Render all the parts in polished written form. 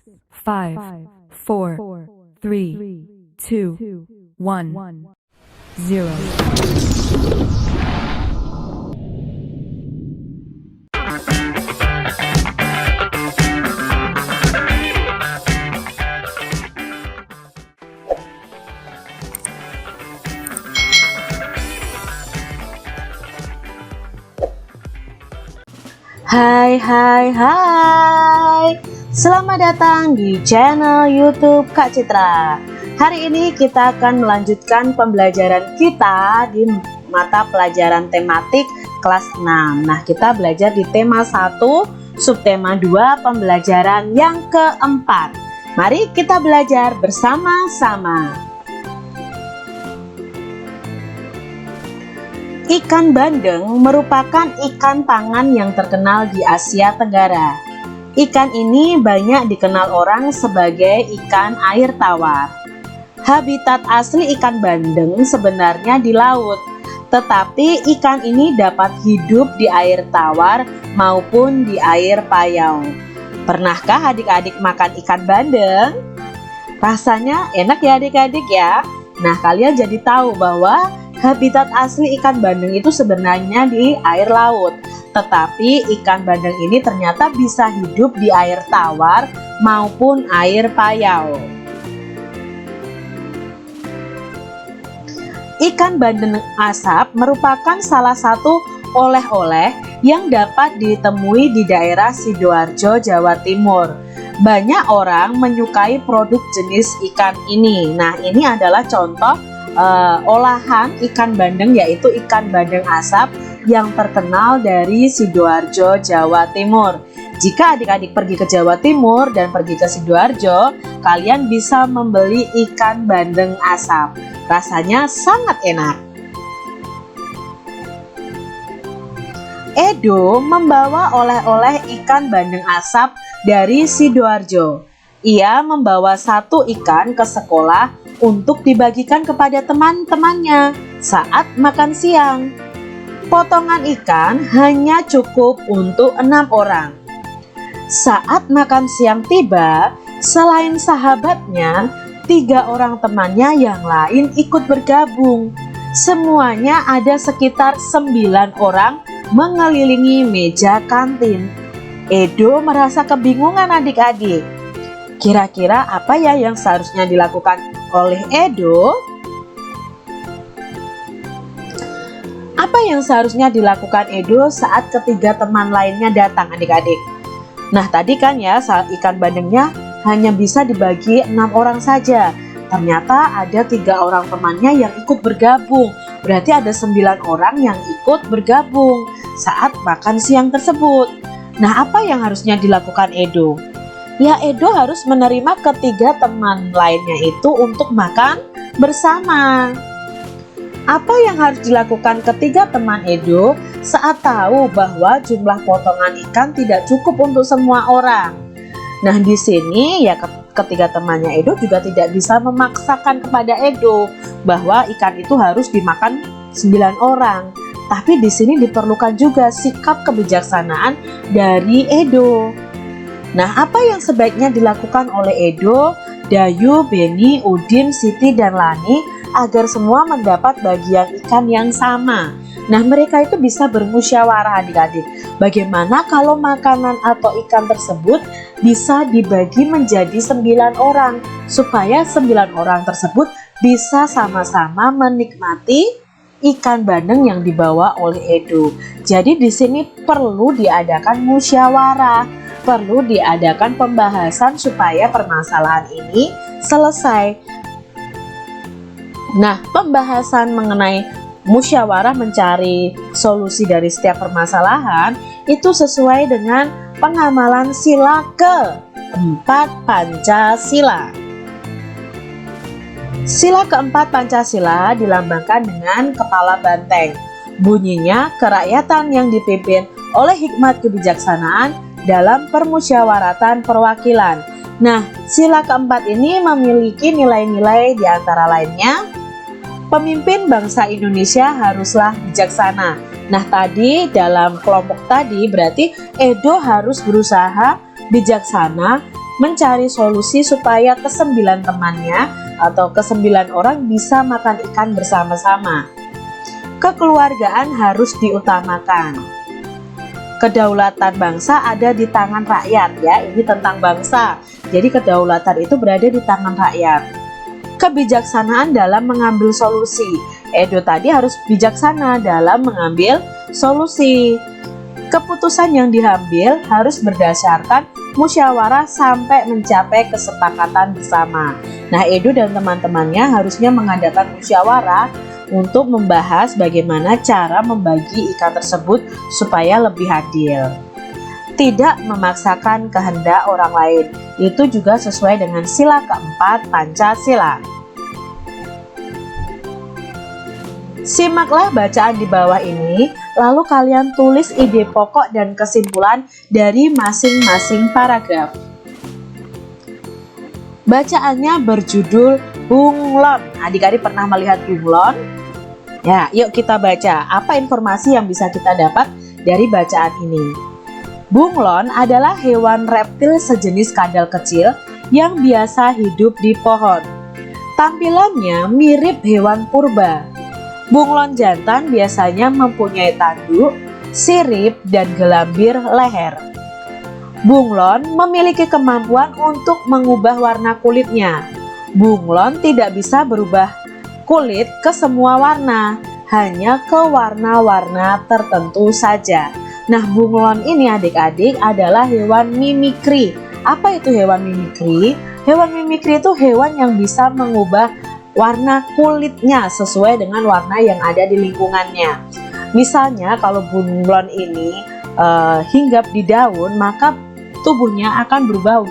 5, 4, 3, 2, 1, 0. Hai, selamat datang di channel YouTube Kak Citra. Hari ini kita akan melanjutkan pembelajaran kita di mata pelajaran tematik kelas 6. Nah, kita belajar di tema 1, subtema 2, pembelajaran yang keempat. Mari kita belajar bersama-sama. Ikan bandeng merupakan ikan pangan yang terkenal di Asia Tenggara. Ikan ini banyak dikenal orang sebagai ikan air tawar. Habitat asli ikan bandeng sebenarnya di laut, tetapi ikan ini dapat hidup di air tawar maupun di air payau. Pernahkah adik-adik makan ikan bandeng? Rasanya enak ya adik-adik ya. Nah, kalian jadi tahu bahwa habitat asli ikan bandeng itu sebenarnya di air laut, tetapi ikan bandeng ini ternyata bisa hidup di air tawar maupun air payau. Ikan bandeng asap merupakan salah satu oleh-oleh yang dapat ditemui di daerah Sidoarjo, Jawa Timur. Banyak orang menyukai produk jenis ikan ini. Nah, ini adalah contoh olahan ikan bandeng, yaitu ikan bandeng asap yang terkenal dari Sidoarjo, Jawa Timur. Jika adik-adik pergi ke Jawa Timur dan pergi ke Sidoarjo, kalian bisa membeli ikan bandeng asap. Rasanya sangat enak. Edo membawa oleh-oleh ikan bandeng asap dari Sidoarjo. Ia membawa satu ikan ke sekolah untuk dibagikan kepada teman-temannya saat makan siang. Potongan ikan hanya cukup untuk 6 orang. Saat makan siang tiba, selain sahabatnya, 3 orang temannya yang lain ikut bergabung. Semuanya ada sekitar 9 orang mengelilingi meja kantin. Edo merasa kebingungan adik-adik. Kira-kira apa ya yang seharusnya dilakukan oleh Edo? Apa yang seharusnya dilakukan Edo saat ketiga teman lainnya datang adik-adik? Nah, tadi kan ya ikan bandengnya hanya bisa dibagi 6 orang saja. Ternyata ada 3 orang temannya yang ikut bergabung. Berarti ada 9 orang yang ikut bergabung saat makan siang tersebut. Nah, apa yang harusnya dilakukan Edo? Ya, Edo harus menerima ketiga teman lainnya itu untuk makan bersama. Apa yang harus dilakukan ketiga teman Edo saat tahu bahwa jumlah potongan ikan tidak cukup untuk semua orang? Nah, di sini ya ketiga temannya Edo juga tidak bisa memaksakan kepada Edo bahwa ikan itu harus dimakan 9 orang. Tapi di sini diperlukan juga sikap kebijaksanaan dari Edo. Nah, apa yang sebaiknya dilakukan oleh Edo, Dayu, Beni, Udin, Siti, dan Lani agar semua mendapat bagian ikan yang sama? Nah, mereka itu bisa bermusyawarah adik-adik. Bagaimana kalau makanan atau ikan tersebut bisa dibagi menjadi 9 orang supaya 9 orang tersebut bisa sama-sama menikmati ikan bandeng yang dibawa oleh Edo. Jadi di sini perlu diadakan musyawarah, perlu diadakan pembahasan supaya permasalahan ini selesai. Nah, pembahasan mengenai musyawarah mencari solusi dari setiap permasalahan itu sesuai dengan pengamalan sila keempat Pancasila. Sila keempat Pancasila dilambangkan dengan kepala banteng. Bunyinya kerakyatan yang dipimpin oleh hikmat kebijaksanaan dalam permusyawaratan perwakilan. Nah, sila keempat ini memiliki nilai-nilai di antara lainnya, pemimpin bangsa Indonesia haruslah bijaksana. Nah, tadi dalam kelompok tadi berarti Edo harus berusaha bijaksana mencari solusi supaya ke-9 temannya atau ke-9 orang bisa makan ikan bersama-sama. Kekeluargaan harus diutamakan. Kedaulatan bangsa ada di tangan rakyat, ya. Ini tentang bangsa. Jadi kedaulatan itu berada di tangan rakyat. Kebijaksanaan dalam mengambil solusi. Edo tadi harus bijaksana dalam mengambil solusi. Keputusan yang diambil harus berdasarkan musyawarah sampai mencapai kesepakatan bersama. Nah, Edo dan teman-temannya harusnya mengadakan musyawarah untuk membahas bagaimana cara membagi ikan tersebut supaya lebih adil. Tidak memaksakan kehendak orang lain. Itu juga sesuai dengan sila keempat Pancasila. Simaklah bacaan di bawah ini, lalu kalian tulis ide pokok dan kesimpulan dari masing-masing paragraf. Bacaannya berjudul bunglon. Adik-adik pernah melihat bunglon? Ya, yuk kita baca. Apa informasi yang bisa kita dapat dari bacaan ini? Bunglon adalah hewan reptil sejenis kadal kecil yang biasa hidup di pohon. Tampilannya mirip hewan purba. Bunglon jantan biasanya mempunyai tanduk, sirip, dan gelambir leher. Bunglon memiliki kemampuan untuk mengubah warna kulitnya. Bunglon tidak bisa berubah kulit ke semua warna, hanya ke warna-warna tertentu saja. Nah, bunglon ini adik-adik adalah hewan mimikri. Apa itu hewan mimikri? Hewan mimikri itu hewan yang bisa mengubah warna kulitnya sesuai dengan warna yang ada di lingkungannya. Misalnya kalau bunglon ini hinggap di daun, maka tubuhnya akan berubah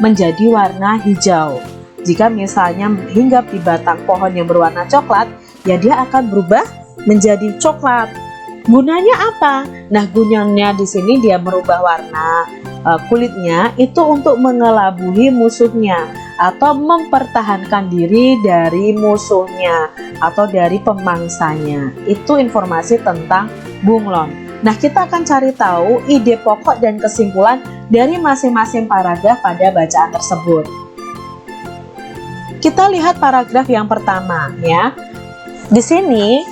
menjadi warna hijau. Jika misalnya hinggap di batang pohon yang berwarna coklat, ya dia akan berubah menjadi coklat. Gunanya apa? Nah, gunanya di sini dia merubah warna kulitnya itu untuk mengelabuhi musuhnya atau mempertahankan diri dari musuhnya atau dari pemangsanya. Itu informasi tentang bunglon. Nah, kita akan cari tahu ide pokok dan kesimpulan dari masing-masing paragraf pada bacaan tersebut. Kita lihat paragraf yang pertama, ya. Di sini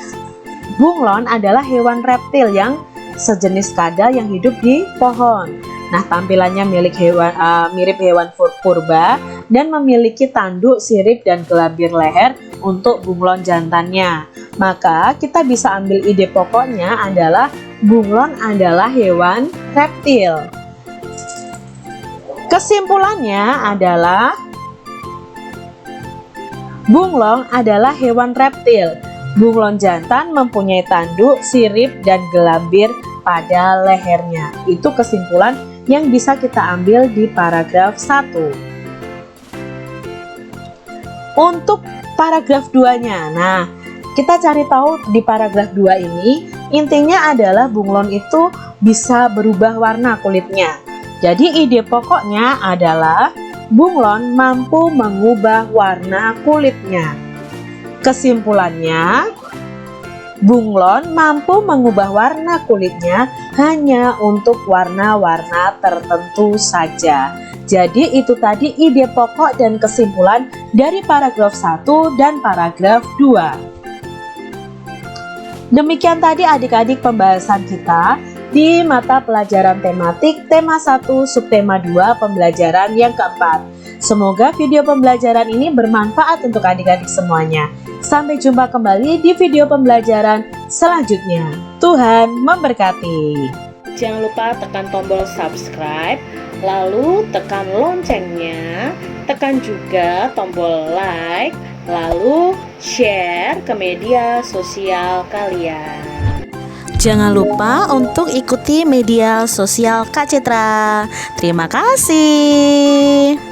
bunglon adalah hewan reptil yang sejenis kadal yang hidup di pohon. Nah, tampilannya mirip hewan purba dan memiliki tanduk, sirip, dan gelambir leher untuk bunglon jantannya. Maka kita bisa ambil ide pokoknya adalah bunglon adalah hewan reptil. Kesimpulannya adalah bunglon adalah hewan reptil. Bunglon jantan mempunyai tanduk, sirip, dan gelambir pada lehernya. Itu kesimpulan yang bisa kita ambil di paragraf 1. Untuk paragraf 2-nya, nah kita cari tahu di paragraf 2 ini, intinya adalah bunglon itu bisa berubah warna kulitnya. Jadi ide pokoknya adalah bunglon mampu mengubah warna kulitnya. Kesimpulannya, bunglon mampu mengubah warna kulitnya hanya untuk warna-warna tertentu saja. Jadi itu tadi ide pokok dan kesimpulan dari paragraf 1 dan paragraf 2. Demikian tadi adik-adik pembahasan kita di mata pelajaran tematik tema 1 subtema 2 pembelajaran yang keempat. Semoga video pembelajaran ini bermanfaat untuk adik-adik semuanya. Sampai jumpa kembali di video pembelajaran selanjutnya. Tuhan memberkati. Jangan lupa tekan tombol subscribe, lalu tekan loncengnya, tekan juga tombol like, lalu share ke media sosial kalian. Jangan lupa untuk ikuti media sosial Kak Citra. Terima kasih.